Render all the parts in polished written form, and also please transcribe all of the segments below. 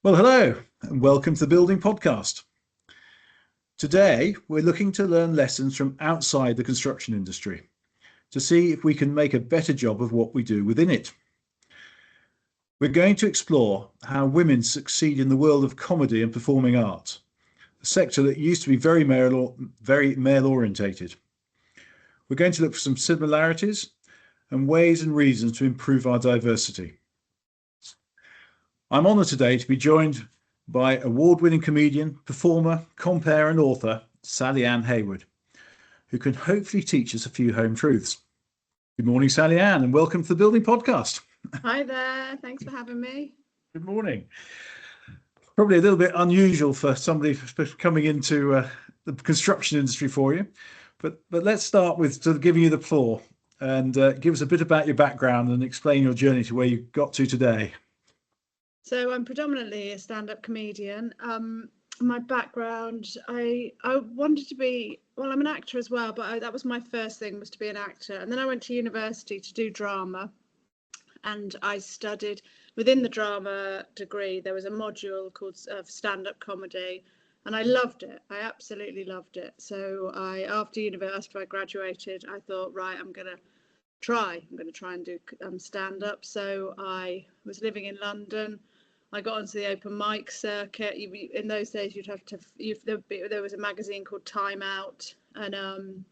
Well, hello, and welcome to the Building Podcast. Today, we're looking to learn lessons from outside the construction industry to see if we can make a better job of what we do within it. We're going to explore how women succeed in the world of comedy and performing arts, a sector that used to be very male-orientated. We're going to look for some similarities and ways and reasons to improve our diversity. I'm honoured today to be joined by award-winning comedian, performer, compere and author, Sally-Ann Hayward, who can hopefully teach us a few home truths. Good morning, Sally-Ann, and welcome to the Building Podcast. Hi there, thanks for having me. Good morning. Probably a little bit unusual for somebody coming into the construction industry for you, but let's start with sort of giving you the floor and give us a bit about your background and explain your journey to where you got to today. So I'm predominantly a stand-up comedian. My background, I wanted to be, well, I'm an actor as well, but that was my first thing, was to be an actor. And then I went to university to do drama, and I studied within the drama degree. There was a module called stand-up comedy, and I loved it. I absolutely loved it. So after university, I graduated, I thought, right, I'm going to try and do stand-up. So I was living in London. I got onto the open mic circuit. In those days, there was a magazine called Time Out, and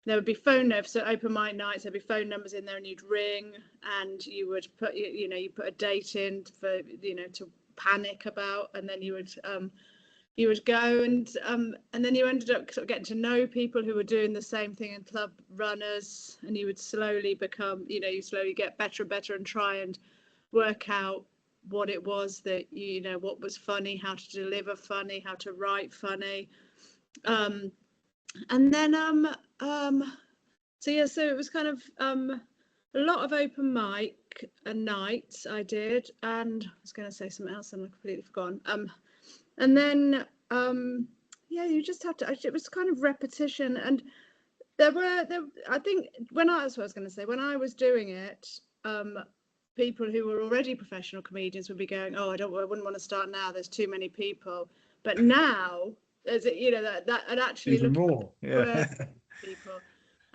there would be phone numbers. So open mic nights, there'd be phone numbers in there, and you'd ring, and you would put, you put a date in for, to panic about, and then you would go, and then you ended up sort of getting to know people who were doing the same thing, and club runners, and you would slowly become, you slowly get better and better and try and work out what it was that, what was funny, how to deliver funny, how to write funny. And then, so it was kind of a lot of open mic nights I did, and I was going to say something else and I've completely forgotten. And then, you just have to, it was kind of repetition, and I think when I was doing it, people who were already professional comedians would be going, oh, I wouldn't want to start now, there's too many people. But now, there's, that and actually even more, yeah. People.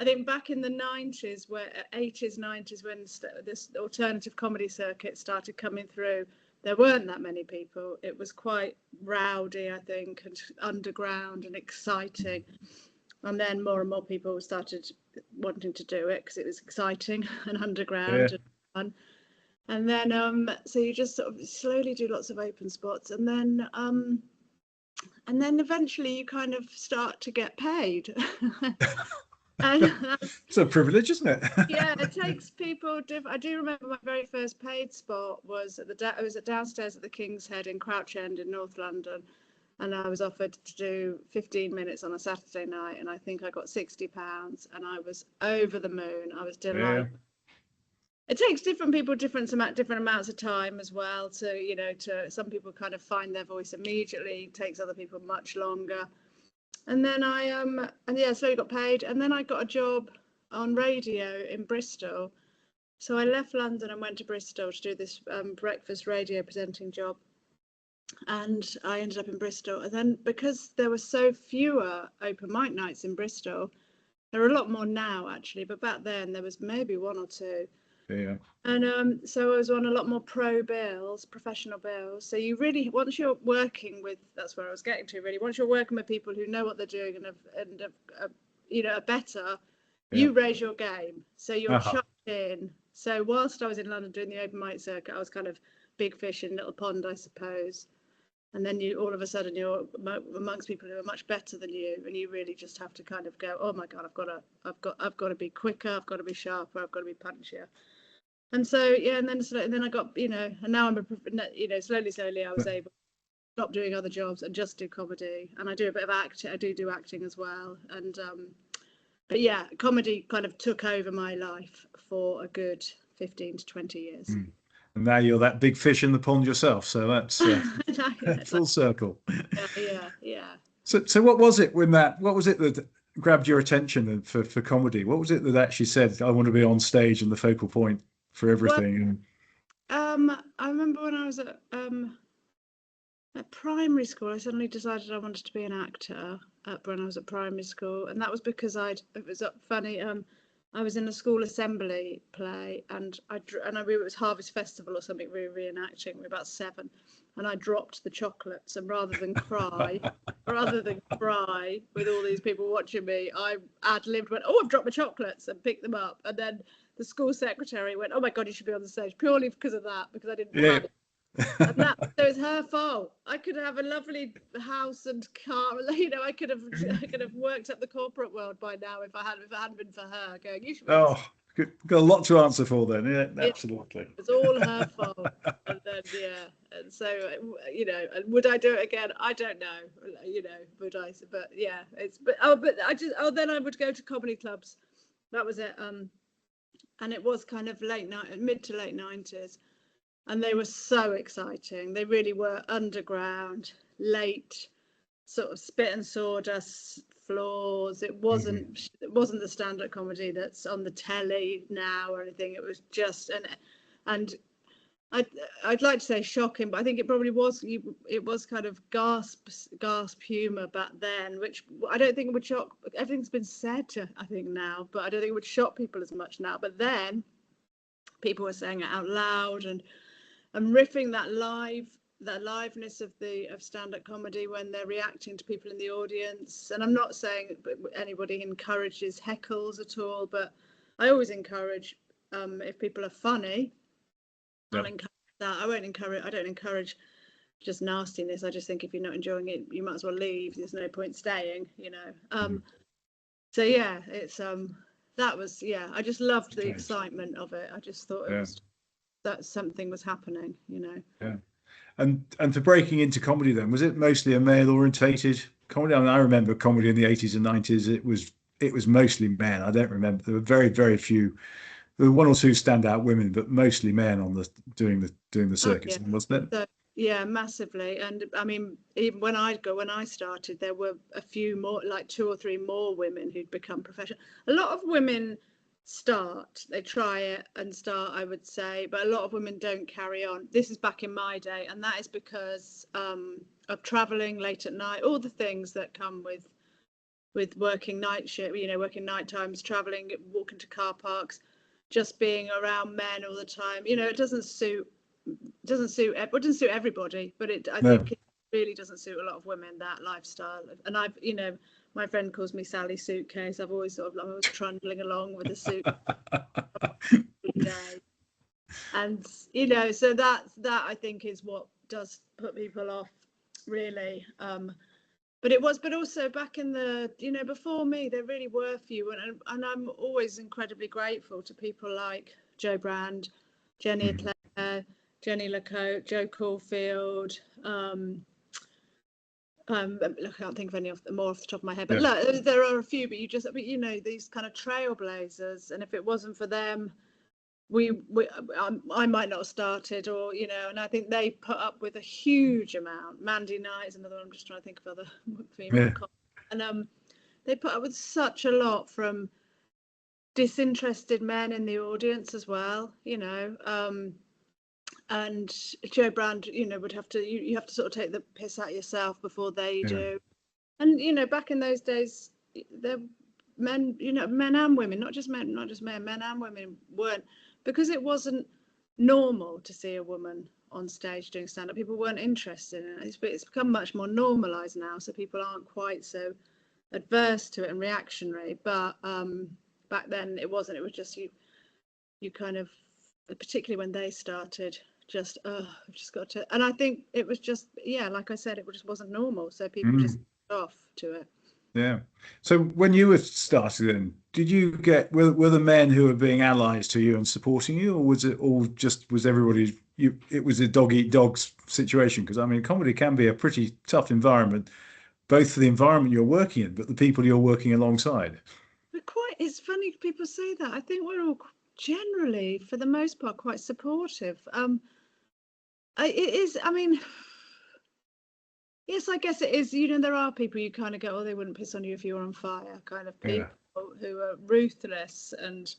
I think back in the 90s, 80s, 90s, when this alternative comedy circuit started coming through, there weren't that many people. It was quite rowdy, I think, and underground and exciting. And then more and more people started wanting to do it because it was exciting and underground and fun. And then, so you just sort of slowly do lots of open spots, and then eventually you kind of start to get paid. And it's a privilege, isn't it? Yeah, it takes people. I do remember my very first paid spot was at downstairs at the King's Head in Crouch End in North London, and I was offered to do 15 minutes on a Saturday night, and I think I got £60, and I was over the moon. I was delighted. Yeah. It takes different people different amounts of time as well to some people kind of find their voice immediately. It takes other people much longer. And then I slowly got paid, and then I got a job on radio in Bristol. So I left London and went to Bristol to do this breakfast radio presenting job. And I ended up in Bristol. And then because there were so fewer open mic nights in Bristol, there are a lot more now actually, but back then there was maybe one or two. Yeah. And so I was on a lot more professional bills. So you really, once you're working with, that's where I was getting to really, once you're working with people who know what they're doing and are better, you raise your game. So you're chucked in. So whilst I was in London doing the open mic circuit, I was kind of big fish in little pond, I suppose. And then all of a sudden you're amongst people who are much better than you, and you really just have to kind of go, oh my God, I've got to be quicker, I've got to be sharper, I've got to be punchier. And so, and then I got, and now I'm, slowly I was able to stop doing other jobs and just do comedy. And I do a bit of acting. I do acting as well. And, but yeah, comedy kind of took over my life for a good 15 to 20 years. Mm. And now you're that big fish in the pond yourself. So that's full circle. Yeah. So what was it that grabbed your attention for comedy? What was it that actually said, I want to be on stage and the focal point for everything? Well, I remember when I was at At primary school, I suddenly decided I wanted to be an actor when I was at primary school, and that was because it was funny. I was in a school assembly play, and it was Harvest Festival or something. We were reenacting. We were about 7, and I dropped the chocolates, and rather than cry with all these people watching me, I ad-libbed, went, "Oh, I've dropped my chocolates," and picked them up, and then the school secretary went, "Oh my God, you should be on the stage," purely because of that, because I didn't have it. And that, so it's her fault. I could have a lovely house and car. I could have worked up the corporate world by now if it hadn't been for her going, "You should be." Oh, got a lot to answer for then. Yeah, Yeah, absolutely. it's all her fault. And then and so and would I do it again? I don't know. Would I? But yeah, then I would go to comedy clubs. That was it. And it was kind of mid to late 90s. And they were so exciting. They really were underground, late, sort of spit and sawdust floors. It wasn't the stand-up comedy that's on the telly now or anything. It was just and I'd like to say shocking, but I think it probably was. It was kind of gasp humour back then, which I don't think would shock. Everything's been said, I think now, but I don't think it would shock people as much now. But then people were saying it out loud and riffing that liveness of stand-up comedy when they're reacting to people in the audience. And I'm not saying anybody encourages heckles at all, but I always encourage, if people are funny, I'll encourage that. I don't encourage just nastiness. I just think if you're not enjoying it, you might as well leave. There's no point staying, So yeah, it's that was I just loved the excitement of it. I just thought it was that something was happening, Yeah. And for breaking into comedy then, was it mostly a male orientated comedy? I mean, I remember comedy in the 80s and 90s. It was mostly men. I don't remember. There were very, very few. There were 1 or 2 standout women, but mostly men on doing the circuits, wasn't it? So, yeah, massively. And I mean, even when I started, there were a few more, like 2 or 3 more women who'd become professional. A lot of women they try it and start, I would say, but a lot of women don't carry on. This is back in my day, and that is because of traveling late at night, all the things that come with working night shift, working night times, traveling, walking to car parks, just being around men all the time. It doesn't suit everybody, but I think it really doesn't suit a lot of women, that lifestyle. And I've my friend calls me Sally Suitcase. I've always I was trundling along with a suit every day. And so that I think is what does put people off, really. But also back in the before me, there really were few, and I'm always incredibly grateful to people like Joe Brand, Jenny Eclair, Jenny LaCote, Joe Caulfield. Look, I can't think of any more off the top of my head, but look, there are a few. But these kind of trailblazers, and if it wasn't for them, I might not have started, or and I think they put up with a huge amount. Mandy Knight is another one. I'm just trying to think of other female and they put up with such a lot from disinterested men in the audience as well, and Joe Brand, would have to you have to sort of take the piss out of yourself before they do. And back in those days, the men, men and women, not just men and women weren't, because it wasn't normal to see a woman on stage doing stand-up. People weren't interested in it. It's become much more normalized now, so people aren't quite so adverse to it and reactionary. But back then it wasn't. It was just you kind of, particularly when they started, just I've just got to. And I think it was just like I said, it just wasn't normal, so people just got off to it. Yeah. So when you were starting then, did you get were the men who were being allies to you and supporting you, or was it all just was everybody it was a dog eat dogs situation? Because I mean, comedy can be a pretty tough environment, both for the environment you're working in, but the people you're working alongside. But it's funny people say that. I think we're all generally, for the most part, quite supportive. It is. I mean, yes, I guess it is. There are people you kind of go, oh, they wouldn't piss on you if you were on fire, kind of people who are ruthless and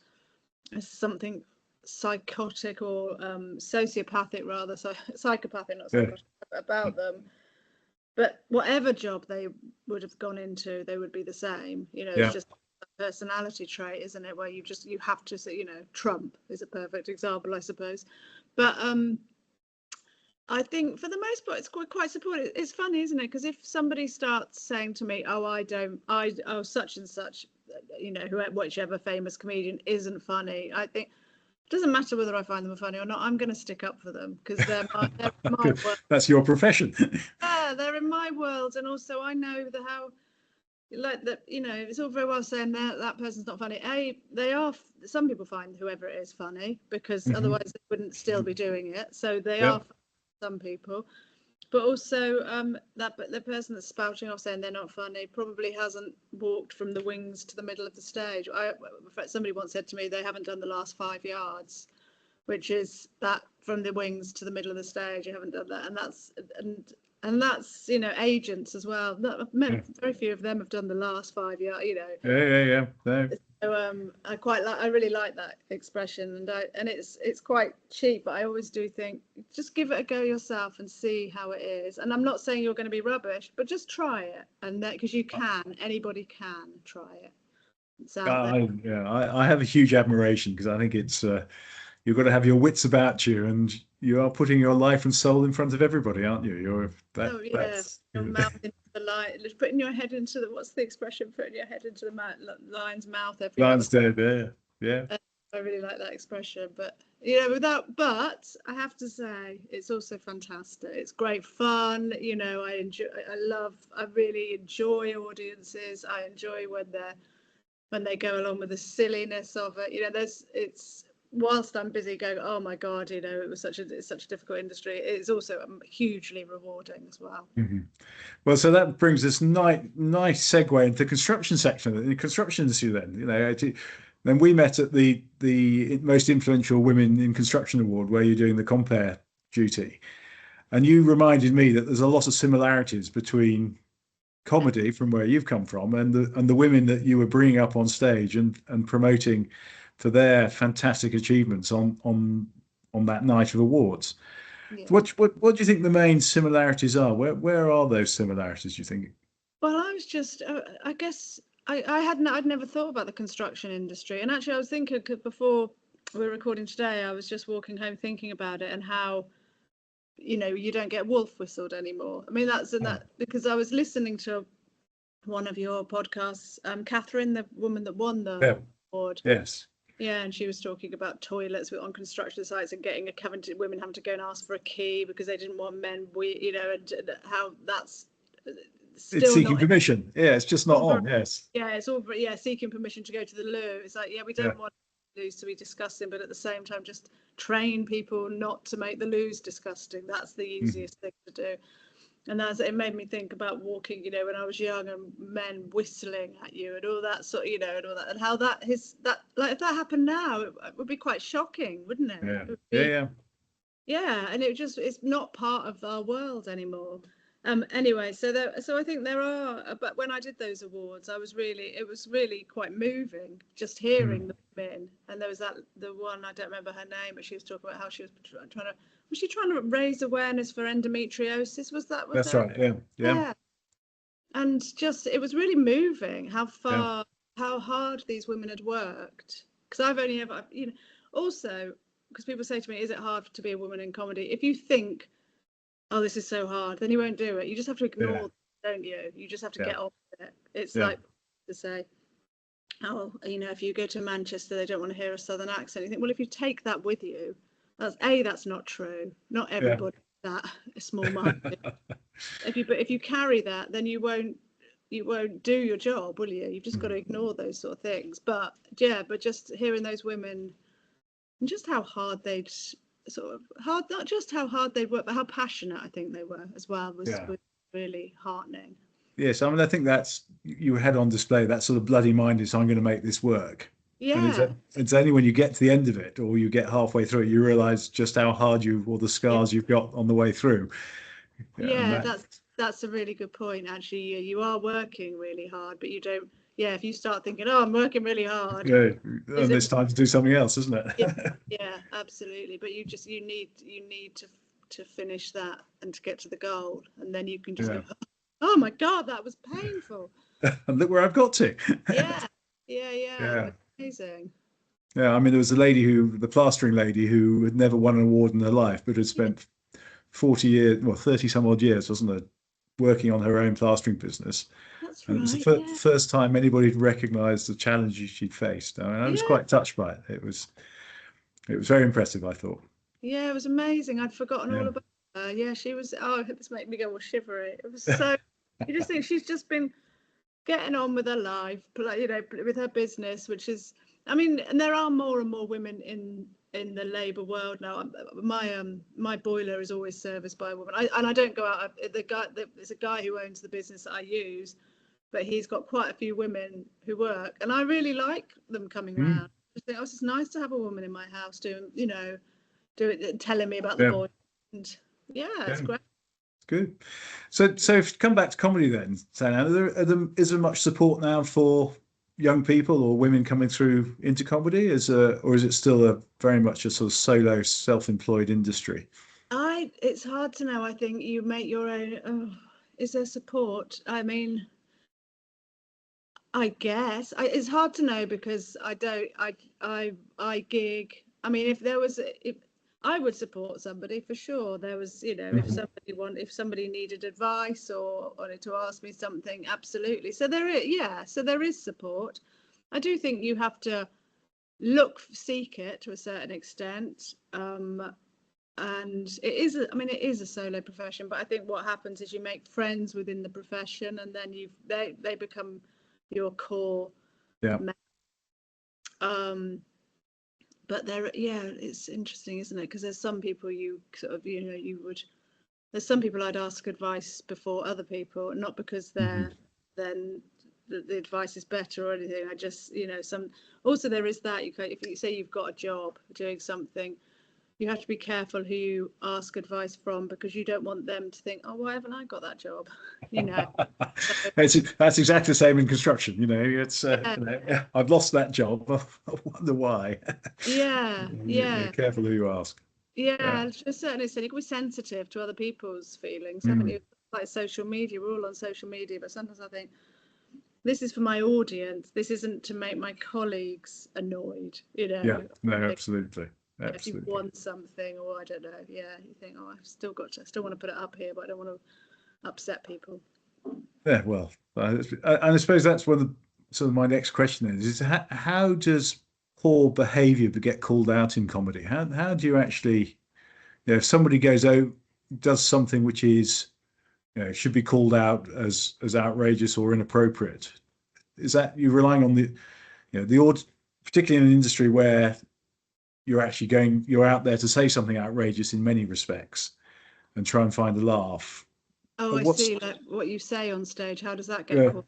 something psychotic or sociopathic, rather, psychopathic, not psychotic, about them. but whatever job they would have gone into, they would be the same. It's just a personality trait, isn't it? Where you have to say, Trump is a perfect example, I suppose. But I think for the most part, it's quite supportive. It's funny, isn't it? Because if somebody starts saying to me, oh, such and such, whichever famous comedian isn't funny, I think it doesn't matter whether I find them funny or not. I'm going to stick up for them because they're in my world. That's your profession. Yeah, they're in my world, and also I know how. Like that, it's all very well saying that person's not funny. They are. Some people find whoever it is funny because otherwise they wouldn't still be doing it. So they are. Some people, but also that the person that's spouting off saying they're not funny probably hasn't walked from the wings to the middle of the stage. Somebody once said to me they haven't done the last 5 yards, which is that from the wings to the middle of the stage. You haven't done that, and that's agents as well. Very few of them have done the last 5 yards. Yeah. No. So I really like that expression, and it's quite cheap, but I always do think just give it a go yourself and see how it is. And I'm not saying you're going to be rubbish, but just try it, and because anybody can try it. It's out there. I have a huge admiration because I think it's you've got to have your wits about you, and you are putting your life and soul in front of everybody, aren't you? That's your mouth into the lion, putting your head into what's the expression? Putting your head into the lion's mouth. Lion's dead. Yeah. I really like that expression, but but I have to say it's also fantastic. It's great fun. I really enjoy audiences. I enjoy when they go along with the silliness of it. Whilst I'm busy going, oh my God, it's such a difficult industry, it's also hugely rewarding as well. Well, so that brings us nice segue into the construction section, the construction industry. Then we met at the most influential women in construction award, where you're doing the compare duty, and you reminded me that there's a lot of similarities between comedy from where you've come from and the women that you were bringing up on stage and promoting for their fantastic achievements on that night of awards. Yeah. What do you think the main similarities are? Where are those similarities, do you think? Well, I was just, I guess I'd never thought about the construction industry. And actually I was thinking before we were recording today, I was just walking home thinking about it and how, you don't get wolf whistled anymore. I mean, because I was listening to one of your podcasts, Catherine, the woman that won the award. Yes. Yeah, and she was talking about toilets on construction sites and women having to go and ask for a key because they didn't want men, and how that's still it's seeking permission. Yeah, it's just not on. Yes. Yeah, it's all seeking permission to go to the loo. It's like, we don't want loos to be disgusting, but at the same time, just train people not to make the loos disgusting. That's the easiest thing to do. And it made me think about walking, when I was young, and men whistling at you and all that sort, and all that, and how if that happened now, it would be quite shocking, wouldn't it? Yeah, and it's not part of our world anymore. Anyway, so I think there are, but when I did those awards, it was really quite moving just hearing the women. And there was the one, I don't remember her name, but she was talking about how she was trying to raise awareness for endometriosis? That's right. Yeah. And just, it was really moving how hard these women had worked. Because I've only ever, also, because people say to me, is it hard to be a woman in comedy? If you think, oh, this is so hard, then you won't do it. You just have to ignore it, don't you? You just have to get on with it. It's like to say, oh, if you go to Manchester, they don't want to hear a southern accent. You think, well, if you take that with you, that's not true. Not everybody that a small market. If you carry that, then you won't do your job, will you? You've just got to ignore those sort of things. But just hearing those women and just how hard they'd not just how hard they'd work, but how passionate I think they were as well was really heartening. Yes, I mean, I think that's, you had on display that sort of bloody mind is, I'm going to make this work. Yeah. And it's only when you get to the end of it, or you get halfway through it, you realise just how hard or the scars you've got on the way through. That's a really good point. Actually, you are working really hard, but you don't. Yeah, if you start thinking, oh, I'm working really hard. Yeah, and it's time to do something else, isn't it? Yeah, absolutely. But you need to finish that and to get to the goal, and then you can just go, Oh my God, that was painful. And look where I've got to. Yeah, yeah. It Yeah. was amazing. Yeah. I mean, there was a lady the plastering lady who had never won an award in her life, but had Yeah, spent 40 years, well, 30 some odd years, wasn't it, working on her own plastering business. that's And it was the right. Yeah, first time anybody had recognised the challenges she'd faced. I mean, I was yeah, quite touched by it. It was very impressive, I thought. yeah. It was amazing. I'd forgotten all Yeah. about her. Yeah, she was. Oh, this made me go all shivery. It was so. You just think she's just been getting on with her life, with her business, which is, I mean, and there are more and more women in the labour world now. My boiler is always serviced by a woman, and I don't go out. There's a guy who owns the business that I use, but he's got quite a few women who work, and I really like them coming Mm, round. I think, oh, it's nice to have a woman in my house doing, telling me about the yeah. boy, and yeah, it's Yeah. great. Good. So if you come back to comedy then, Sana, is there much support now for young people or women coming through into comedy? Or is it still very much a sort of solo, self-employed industry? It's hard to know. I think you make your own. Oh, is there support? I mean, I guess it's hard to know because I don't. I gig. I mean, if I would support somebody for sure. There was, Mhm. if somebody needed advice or wanted to ask me something, absolutely. So there is, yeah. So there is support. I do think you have to seek it to a certain extent. And it is a solo profession, but I think what happens is you make friends within the profession, and then they become your core. Yeah. um but yeah, it's interesting, isn't it? Because there's some people you sort of, there's some people I'd ask advice before other people, not because Mhm. then the advice is better or anything. I just, some also there is that if you say you've got a job doing something, you have to be careful who you ask advice from, because you don't want them to think, oh, why haven't I got that job? you know so, That's exactly the same in construction. yeah, I've lost that job. I wonder why. yeah, You're yeah, careful who you ask. Yeah. yeah. To a certain extent you can be sensitive to other people's feelings, haven't Mm. you? Like social media, we're all on social media, but sometimes I think this is for my audience, this isn't to make my colleagues annoyed, Yeah. No, like, absolutely. if you Absolutely. want something, or I don't know, yeah, you think, oh, I still want to put it up here, but I don't want to upset people. Yeah, well, and I suppose that's one of sort of my next question is how does poor behavior get called out in comedy? How do you actually, if somebody goes out, does something which is, should be called out as outrageous or inappropriate? Is that you're relying on particularly in an industry where you're out there to say something outrageous in many respects and try and find a laugh. Oh, I What's see. Like what you say on stage, how does that get yeah, caught?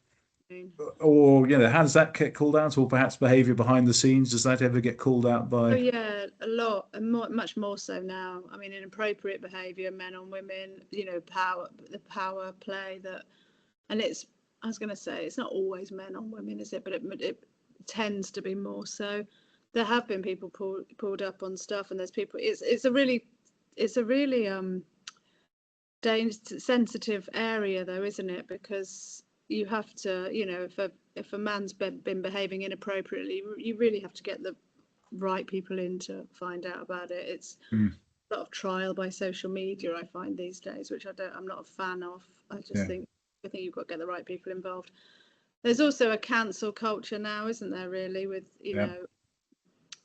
or how does that get called out? Or perhaps behaviour behind the scenes, does that ever get called out Oh by? yeah, a lot, and much more so now. I mean, inappropriate behaviour, men on women, the power play that, and it's. I was going to say it's not always men on women, is it? But it tends to be more so. There have been people pulled up on stuff, and there's people. It's a really sensitive area though, isn't it? Because you have to, if a man's been behaving inappropriately, you really have to get the right people in to find out about it. It's Mm, a lot of trial by social media, I find these days, which I'm not a fan of. yeah. I think you've got to get the right people involved. There's also a cancel culture now, isn't there, really, with, Yeah.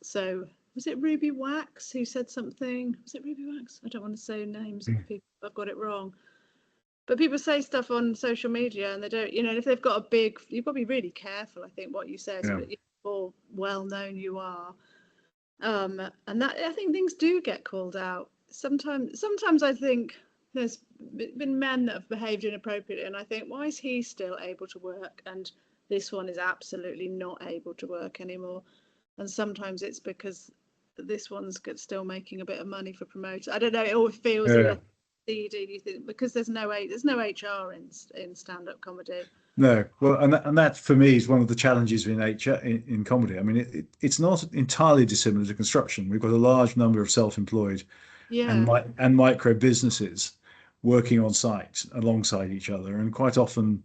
so was it Ruby Wax who said something? Was it Ruby Wax? I don't want to say names of Mm, people, I've got it wrong. But people say stuff on social media and they don't, if they've got a big, you've got to be really careful, I think, what you say, yeah. especially the more well known you are. And that, I think things do get called out. Sometimes I think there's been men that have behaved inappropriately, and I think, why is he still able to work, and this one is absolutely not able to work anymore? And sometimes it's because this one's still making a bit of money for promoters. I don't know. It all feels a Yeah. little seedy. You think because there's no HR in stand-up comedy. No, well, and that for me is one of the challenges in in comedy. I mean, it's not entirely dissimilar to construction. We've got a large number of self-employed Yeah, and micro businesses working on site alongside each other, and quite often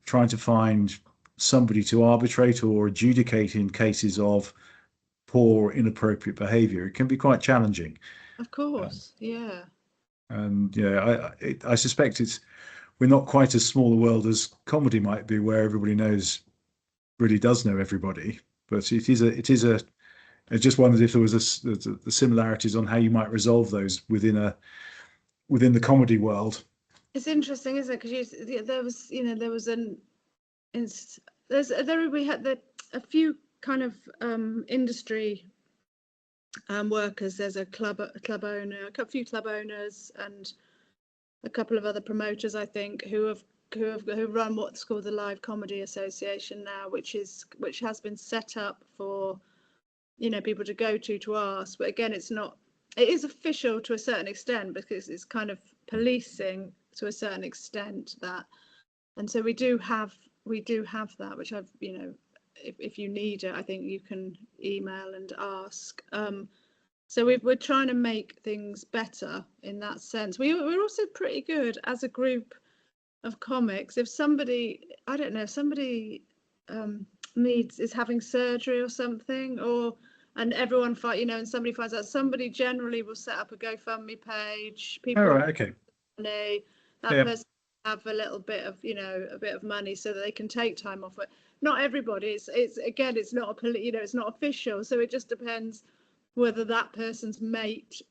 trying to find somebody to arbitrate or adjudicate in cases of poor, inappropriate behaviour. It can be quite challenging. Of course, yeah. And I suspect we're not quite as small a world as comedy might be, where everybody really does know everybody. But I just wondered if there was the similarities on how you might resolve those within the comedy world. It's interesting, isn't it? Because there was we had a few kind of industry workers. There's a few club owners, and a couple of other promoters, I think, who run what's called the Live Comedy Association now, which has been set up for people to go to ask. But again, it is official to a certain extent, because it's kind of policing to a certain extent that, and so we do have that, which I've if you need it, I think you can email and ask. So we're trying to make things better in that sense. We're also pretty good as a group of comics. If somebody, I don't know, is having surgery or something, and everyone and somebody finds out, somebody generally will set up a GoFundMe page. People, all right, okay. Money, that person have a little bit of a bit of money so that they can take time off it. Not everybody. It's not it's not official, so it just depends whether that person's mate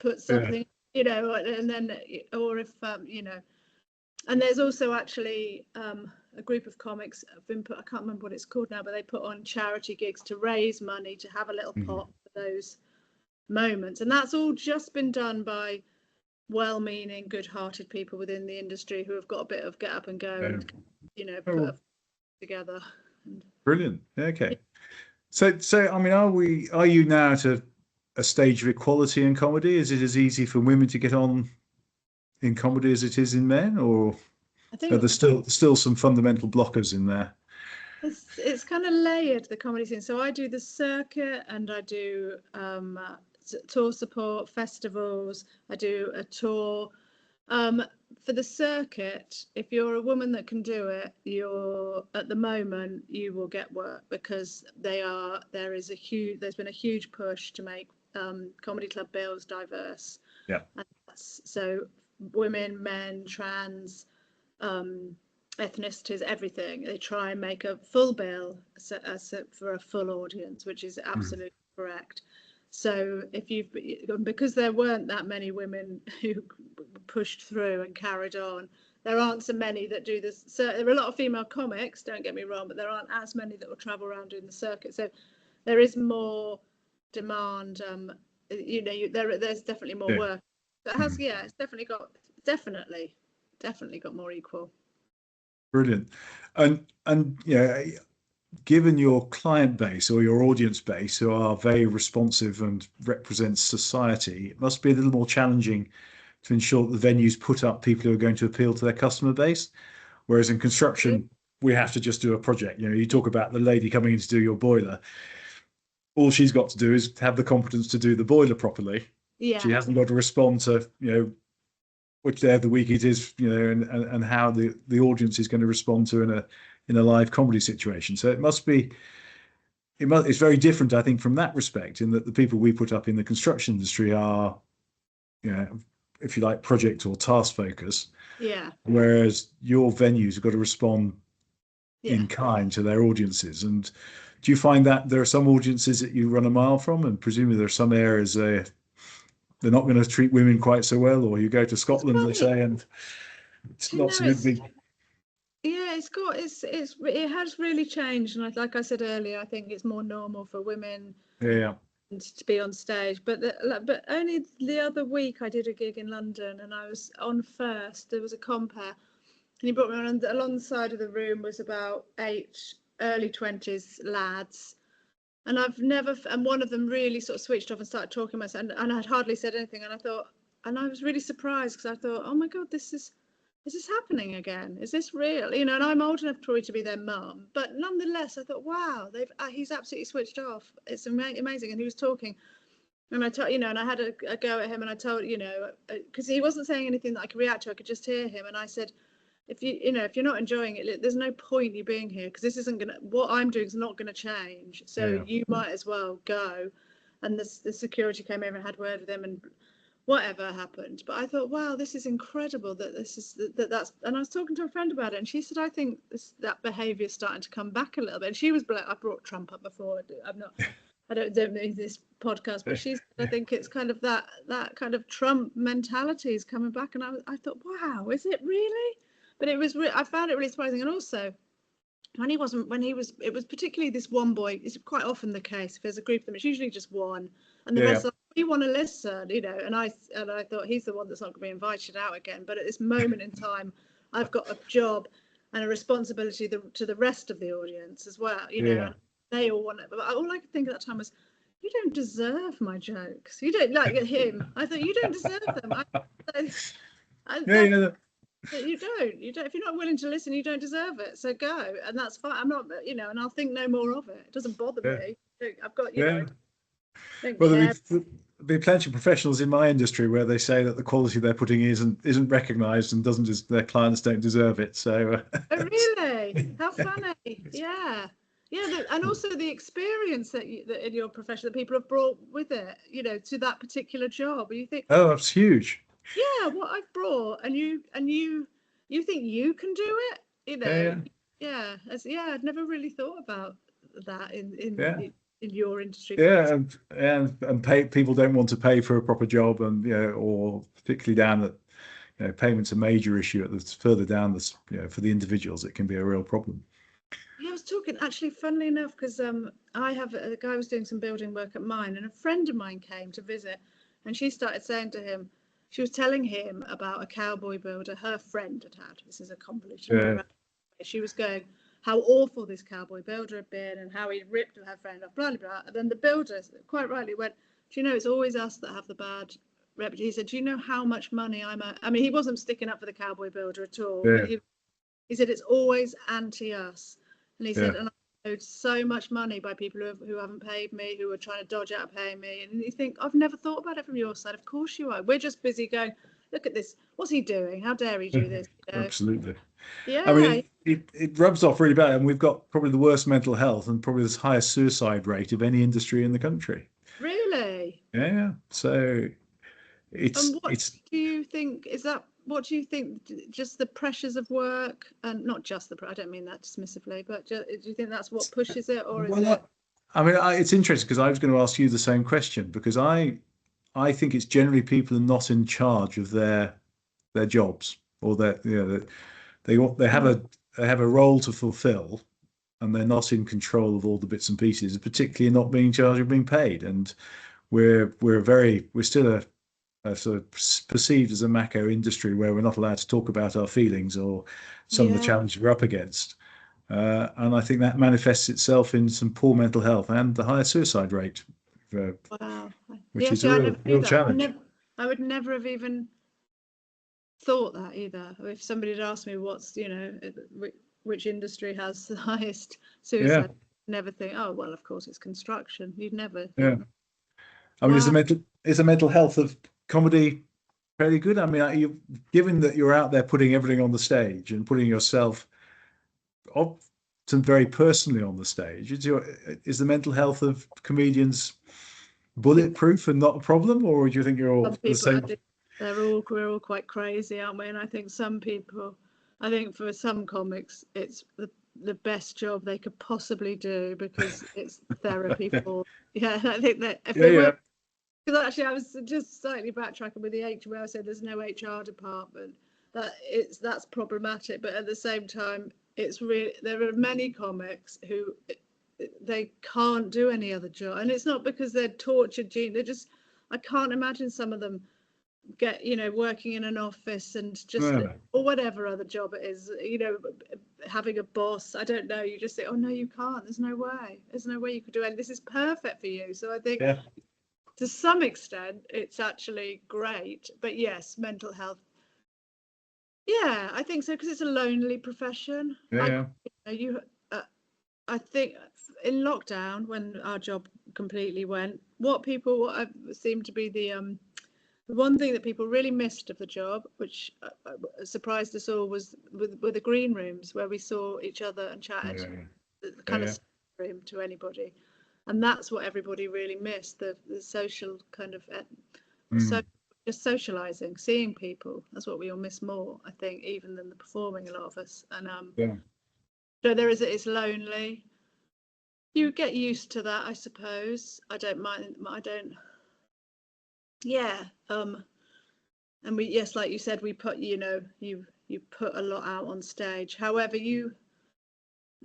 puts something, and then, or if and there's also actually a group of comics have been put, I can't remember what it's called now, but they put on charity gigs to raise money to have a little pot for those moments, and that's all just been done by well-meaning, good-hearted people within the industry who have got a bit of get up and go and put together. Brilliant. Okay. So I mean, are you now at a stage of equality in comedy? Is it as easy for women to get on in comedy as it is in men, or I think are there still some fundamental blockers in there? It's kind of layered, the comedy scene. So I do the circuit, and I do tour support, festivals. I do a tour. For the circuit, if you're a woman that can do it, at the moment you will get work, because there's been a huge push to make comedy club bills diverse. Yeah. And so women, men, trans, ethnicities, everything, they try and make a full bill for a full audience, which is absolutely correct. So because there weren't that many women who pushed through and carried on, there aren't so many that do this. So there are a lot of female comics, don't get me wrong, but there aren't as many that will travel around doing the circuit. So there is more demand. There's definitely more work. But it's definitely got more equal. Brilliant. And given your client base or your audience base, who are very responsive and represents society, it must be a little more challenging to ensure that the venues put up people who are going to appeal to their customer base. Whereas in construction, we have to just do a project. You talk about the lady coming in to do your boiler. All she's got to do is have the competence to do the boiler properly. Yeah. She hasn't got to respond to which day of the week it is, and how the audience is going to respond to in a live comedy situation. So it's very different, I think, from that respect, in that the people we put up in the construction industry are, if you like, project or task focus. Yeah. Whereas your venues have got to respond in kind to their audiences. And do you find that there are some audiences that you run a mile from, and presumably there are some areas they're not going to treat women quite so well, or you go to Scotland, they say, and it's not so good. Yeah, it has really changed, and like I said earlier, I think it's more normal for women to be on stage. But only the other week I did a gig in London, and I was on first. There was a compere, and he brought me on, and along the side of the room was about 8 early 20s lads. And and one of them really sort of switched off and started talking myself, and I'd hardly said anything, and I was really surprised, because I thought, oh my God, is this happening again? Is this real? And I'm old enough probably to be their mum, but nonetheless, I thought, wow, he's absolutely switched off. It's amazing. And he was talking, And I told, and I had a go at him, and I told, because he wasn't saying anything that I could react to. I could just hear him, and I said, if if you're not enjoying it, there's no point you being here, because this isn't what I'm doing is not gonna change. So you might as well go. And the security came over and had word with him, and whatever happened. But I thought, wow, this is incredible that that's. And I was talking to a friend about it, and she said, I think that behaviour is starting to come back a little bit. And she was I brought Trump up before. I don't mean this podcast, but I think it's kind of that kind of Trump mentality is coming back. And I thought, wow, is it really? But I found it really surprising. And also, it was particularly this one boy. It's quite often the case. If there's a group of them, it's usually just one, and the rest are, we want to listen, and I thought, he's the one that's not going to be invited out again. But at this moment in time, I've got a job and a responsibility to the rest of the audience as well, and they all want it. But all I could think at that time was, you don't deserve my jokes. You don't like him. I thought, you don't deserve them. You don't. If you're not willing to listen, you don't deserve it. So go, and that's fine. I'm not, and I'll think no more of it. It doesn't bother me. I've got, don't well, care. there'll be plenty of professionals in my industry where they say that the quality they're putting isn't recognised and their clients don't deserve it. So. Oh, really? How funny! Yeah. And also the experience that in your profession that people have brought with it, to that particular job. And you think, oh, that's huge. Yeah, what I've brought, and you think you can do it, I'd never really thought about that in your industry. Yeah, and people don't want to pay for a proper job, and or particularly down at payment's a major issue further down this, for the individuals, it can be a real problem. Yeah, I was talking, actually, funnily enough, because I have a guy was doing some building work at mine, and a friend of mine came to visit, and she started saying to him, she was telling him about a cowboy builder her friend had. This is a convolution. She was going, how awful this cowboy builder had been, and how he ripped her friend off, blah, blah, blah. And then the builder, quite rightly, went, do you know, it's always us that have the bad reputation. He said, do you know how much money I mean, he wasn't sticking up for the cowboy builder at all. But he said, it's always anti-us. And he said, and I owed so much money by people who haven't paid me, who are trying to dodge out of paying me. And you think, I've never thought about it from your side. Of course you are. We're just busy going, look at this. What's he doing? How dare he do this? Absolutely. Yeah. I mean, it rubs off really bad. And we've got probably the worst mental health and probably the highest suicide rate of any industry in the country. Really? Yeah. So it's. And do you think, what do you think, just the pressures of work, and not just I don't mean that dismissively, but do you think that's what pushes it, or is it? I mean, it's interesting, because I was going to ask you the same question, because I think it's generally people are not in charge of their jobs, or they have a role to fulfill, and they're not in control of all the bits and pieces, particularly not being in charge of being paid. And we're still sort of perceived as a macho industry where we're not allowed to talk about our feelings or some of the challenges we're up against. And I think that manifests itself in some poor mental health and the higher suicide rate. Wow. Which is a real challenge. I would never have even thought that either. If somebody had asked me which industry has the highest suicide, never think, oh, well, of course it's construction. You'd never think. I mean, is the mental health of comedy fairly good? I mean, given that you're out there putting everything on the stage and putting yourself often very personally on the stage, is the mental health of comedians bulletproof and not a problem, or do you think you're all the same? We're all quite crazy, aren't we? And I think for some comics, it's the best job they could possibly do, because it's therapy for. I think that if they were. Because actually, I was just slightly backtracking with the where I said there's no HR department. That's problematic, but at the same time, there are many comics who they can't do any other job, and it's not because they're tortured genius. I can't imagine some of them working in an office and just or whatever other job it is, having a boss. I don't know. You just say, oh no, you can't. There's no way you could do it. This is perfect for you. So I think. To some extent, it's actually great. But yes, mental health. Yeah, I think so, because it's a lonely profession. I think in lockdown, when our job completely went, what seemed to be the one thing that people really missed of the job, which surprised us all, was with the green rooms where we saw each other and chatted, the kind of room to anybody, and that's what everybody really missed, the social kind of so just socializing, seeing people. That's what we all miss more, I think, even than the performing, a lot of us. And so it's lonely. You get used to that, I suppose. I don't mind. Yeah. And we, yes, like you said, we put, you put a lot out on stage. However,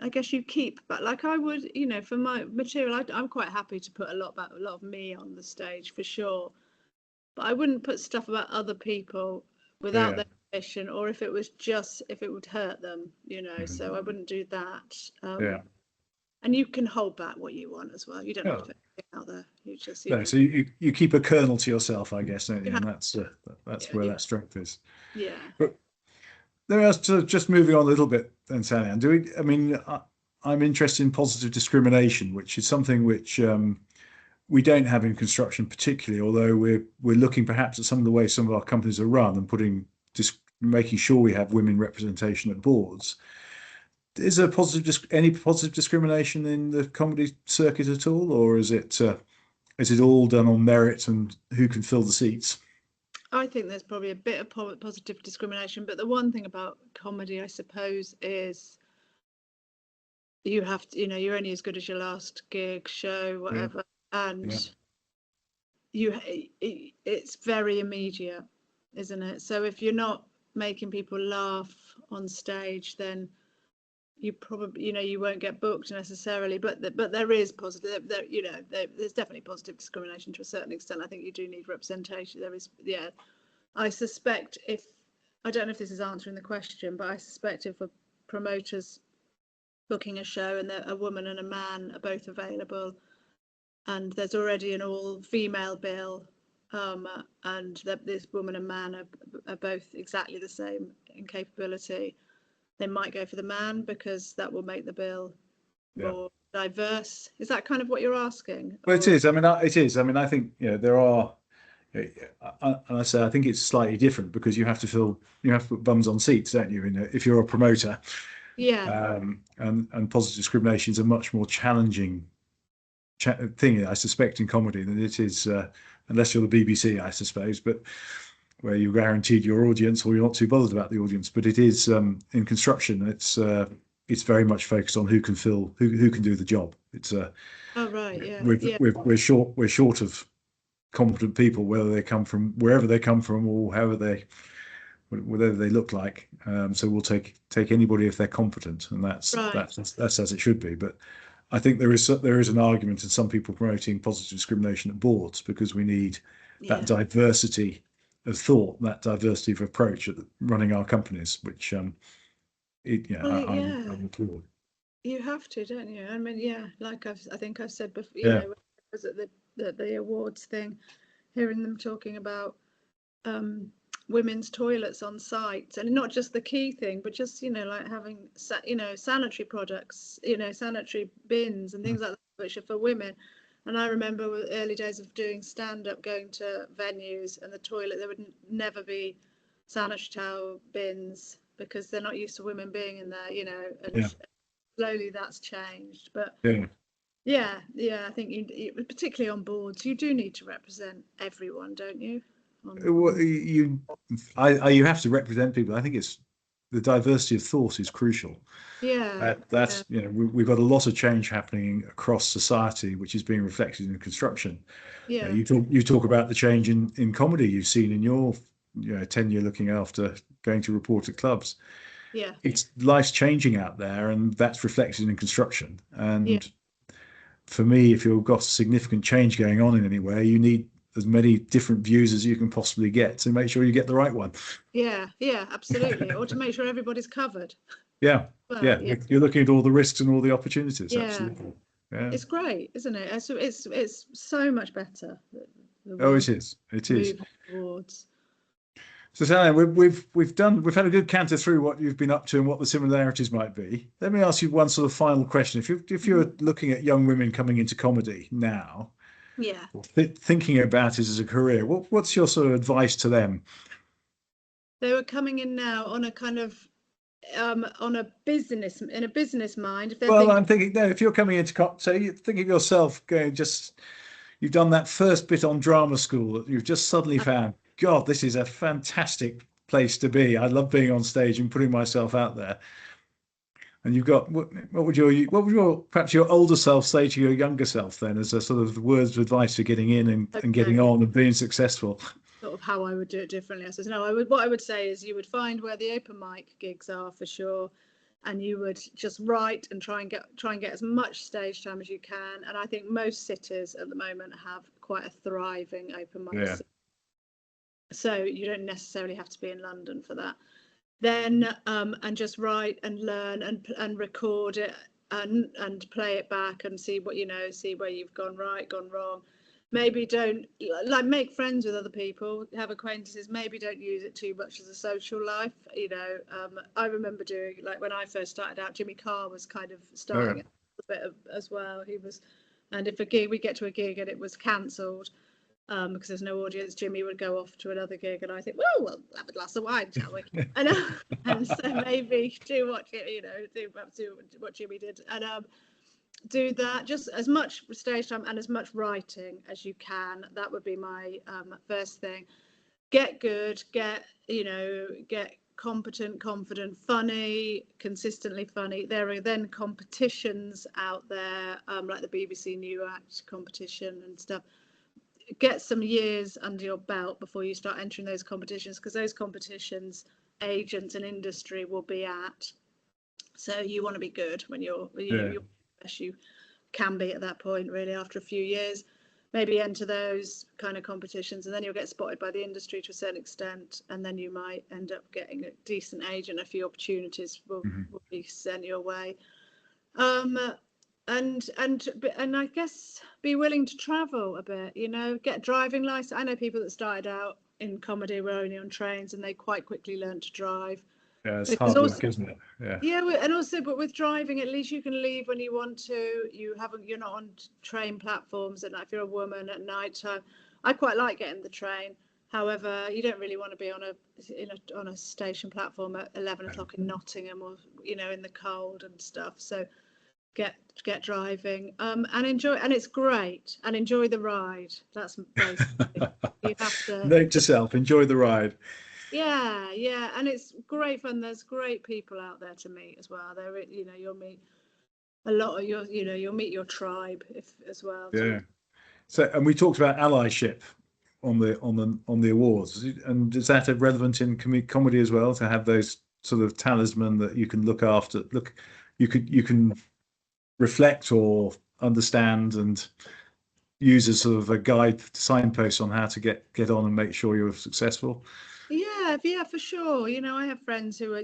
I guess you keep, but like I would, for my material, I'm quite happy to put a lot of me on the stage for sure. But I wouldn't put stuff about other people without their permission, or if it would hurt them, So I wouldn't do that. And you can hold back what you want as well. You don't have to put everything out there. You just so you keep a kernel to yourself, I guess, don't you? And that's where that strength is. Yeah. But there are just moving on a little bit then, Sally Ann. I'm interested in positive discrimination, which is something which we don't have in construction particularly, although we're looking perhaps at some of the ways some of our companies are run and making sure we have women representation at boards. Is there any positive discrimination in the comedy circuit at all, or is it all done on merit and who can fill the seats? I think there's probably a bit of positive discrimination, but the one thing about comedy, I suppose, is you have to, you're only as good as your last gig, show, whatever, and it's very immediate, isn't it? So if you're not making people laugh on stage, then you probably, you won't get booked necessarily, but there is positive, there's definitely positive discrimination to a certain extent. I think you do need representation. There is, I suspect I don't know if this is answering the question, but I suspect if a promoter's booking a show and a woman and a man are both available, and there's already an all-female bill, and that this woman and man are both exactly the same in capability, they might go for the man because that will make the bill more diverse. Is that kind of what you're asking? Well, it is. It is. I think there are, and I say I think it's slightly different because you have to put bums on seats, don't you? If you're a promoter, and positive discrimination is a much more challenging thing, I suspect, in comedy than it is, unless you're the BBC, I suppose, but where you're guaranteed your audience or you're not too bothered about the audience. But it is in construction, it's very much focused on who can do the job. It's we're short of competent people, whether they come from wherever they come from or whatever they look like. So we'll take anybody if they're competent, and that's as it should be. But I think there is an argument in some people promoting positive discrimination at boards because we need that diversity of thought, that diversity of approach at running our companies, which I'm applaud. You have to, don't you? Like I think I've said before, was it the awards thing, hearing them talking about women's toilets on site, and not just the key thing, but just like having sanitary products, sanitary bins and things like that, which are for women. And I remember with early days of doing stand-up, going to venues and the toilet, there would never be sanitary towel bins because they're not used to women being in there, and slowly that's changed. But I think you particularly on boards, you do need to represent everyone, don't you? You have to represent people. I think it's the diversity of thought is crucial. That's we've got a lot of change happening across society, which is being reflected in construction. You talk about the change in comedy you've seen in your tenure looking after going to report at clubs. It's life's changing out there, and that's reflected in construction. And for me, if you've got significant change going on in anywhere, you need as many different views as you can possibly get to make sure you get the right one. Absolutely. Or to make sure everybody's covered. You're looking at all the risks and all the opportunities. Absolutely. It's great, isn't it? It's so much better. It is towards. So Sally, we've had a good canter through what you've been up to and what the similarities might be. Let me ask you one sort of final question. If you're looking at young women coming into comedy now, Yeah. or thinking about it as a career, what's your sort of advice to them? They were coming in now on a kind of on a business in a business mind. If they're Well, thinking, I'm thinking, no, if you're coming into, so you think of yourself going, just, you've done that first bit on drama school that you've just suddenly found, God, this is a fantastic place to be. I love being on stage and putting myself out there. And you've got, what would your perhaps your older self say to your younger self then, as a sort of words of advice for getting in and getting okay, on and being successful? sort of how I would do it differently. I said, no, I would. What I would say is, you would find where the open mic gigs are for sure, and you would just write and try and get as much stage time as you can. And I think most cities at the moment have quite a thriving open mic Yeah. scene, so you don't necessarily have to be in London for that. Then and just write and learn and record it and play it back and see what see where you've gone right, gone wrong. Maybe don't, like, make friends with other people, have acquaintances. Maybe don't use it too much as a social life. I remember doing, like, when I first started out, Jimmy Carr was kind of Yeah. starting a bit as well. He was, and if a gig, we get to a gig and it was cancelled, because there's no audience, Jimmy would go off to another gig, and I think, well, we'll have a glass of wine, shall we? And and so maybe do what what Jimmy did, and do that, just as much stage time and as much writing as you can. That would be my first thing. Get good, get competent, confident, funny, consistently funny. There are then competitions out there, like the BBC New Act competition and stuff. Get some years under your belt before you start entering those competitions, because those competitions agents and industry will be at. So you want to be good when Yeah. you're best you can be at that point, really, after a few years. Maybe enter those kind of competitions, and then you'll get spotted by the industry to a certain extent, and then you might end up getting a decent agent. A few opportunities will, Mhm. will be sent your way. um and I guess be willing to travel a bit, get driving license. I know people that started out in comedy were only on trains, and they quite quickly learned to drive, Yeah, it's because hard also, work, isn't it? Yeah. yeah, and also, but with driving, at least you can leave when you want to. You're not on train platforms at night. If you're a woman at night time, I quite like getting the train. However, you don't really want to be on a station platform at 11 o'clock in Nottingham, or in the cold and stuff. So get driving, and enjoy, and it's great, and enjoy the ride. That's basically, you have to. Note to self, enjoy the ride. Yeah, and it's great fun. There's great people out there to meet as well. You'll meet a lot of you'll meet your tribe if as well. Yeah. So, and we talked about allyship on the awards, and is that relevant in comedy as well, to have those sort of talisman that you can look after? Look, you can reflect or understand and use as sort of a guide signpost on how to get on and make sure you're successful. Yeah, for sure. I have friends who are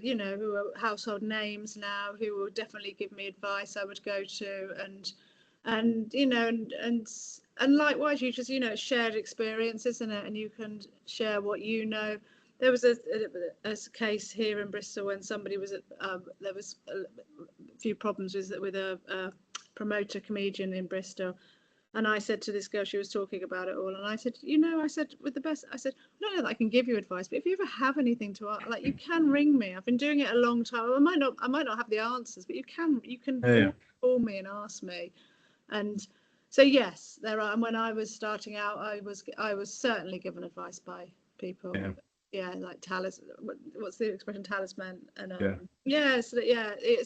household names now, who will definitely give me advice I would go to, and and likewise, you just shared experience, isn't it? And you can share what you know. There was a case here in Bristol when somebody was there was a few problems with a promoter comedian in Bristol. And I said to this girl, she was talking about it all, and I said, I said, with the best, I said, I don't know that I can give you advice, but if you ever have anything to ask, like, you can ring me. I've been doing it a long time. I might not have the answers, but you can Yeah. call me and ask me. And so yes, there are. And when I was starting out, I was certainly given advice by people. Yeah. Yeah, like what's the expression, talisman? And Yeah.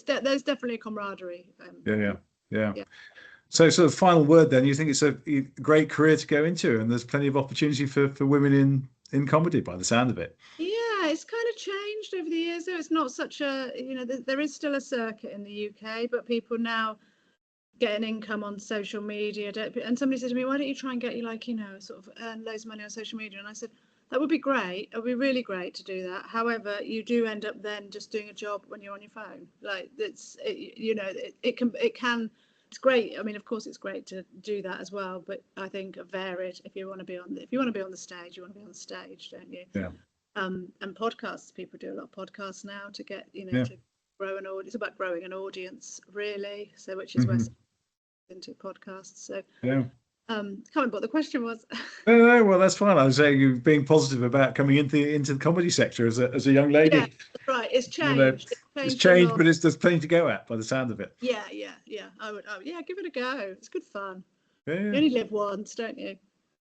there's definitely a camaraderie. Yeah. Yeah. Yeah. Yeah. So, sort of final word then, you think it's a great career to go into, and there's plenty of opportunity for women in comedy by the sound of it. Yeah, it's kind of changed over the years, though. It's not such a, there is still a circuit in the UK, but people now get an income on social media. And somebody said to me, why don't you try and get sort of earn loads of money on social media? And I said, that would be great. It would be really great to do that. However, you do end up then just doing a job when you're on your phone. Like, it's great. I mean, of course, it's great to do that as well, but I think varied. If you want to be on the stage, you want to be on the stage, don't you? Yeah. And podcasts, people do a lot of podcasts now to get Yeah. to grow an audience. It's about growing an audience, really. So which is where Hmm. into podcasts. So Yeah. Can't remember what the question was. No, well, that's fine. I was saying you being positive about coming into the comedy sector as a young lady. Yeah, that's right. It's You know, changed. It's it's changed a changed, lot. but there's plenty to go at by the sound of it. Yeah, yeah, yeah. Yeah, give it a go. It's good fun. Yeah, You yeah. only live once, don't you?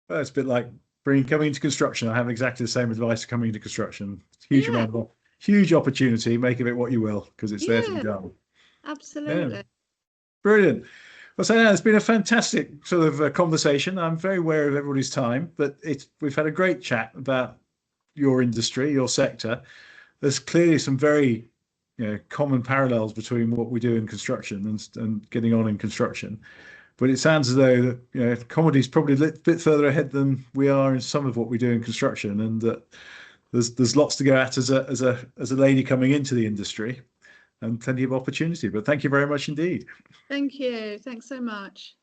Well, it's a bit like coming into construction. I have exactly the same advice coming into construction. Yeah, Huge opportunity. Make of it what you will, because it's there to be yeah, done. Yeah, absolutely. brilliant. Well, so yeah, it's been a fantastic sort of conversation. I'm very aware of everybody's time, but we've had a great chat about your industry, your sector. There's clearly some very common parallels between what we do in construction and getting on in construction. But it sounds as though that comedy's probably a bit further ahead than we are in some of what we do in construction, and that there's lots to go at as a lady coming into the industry, and plenty of opportunity. But thank you very much indeed. Thank you. Thanks so much.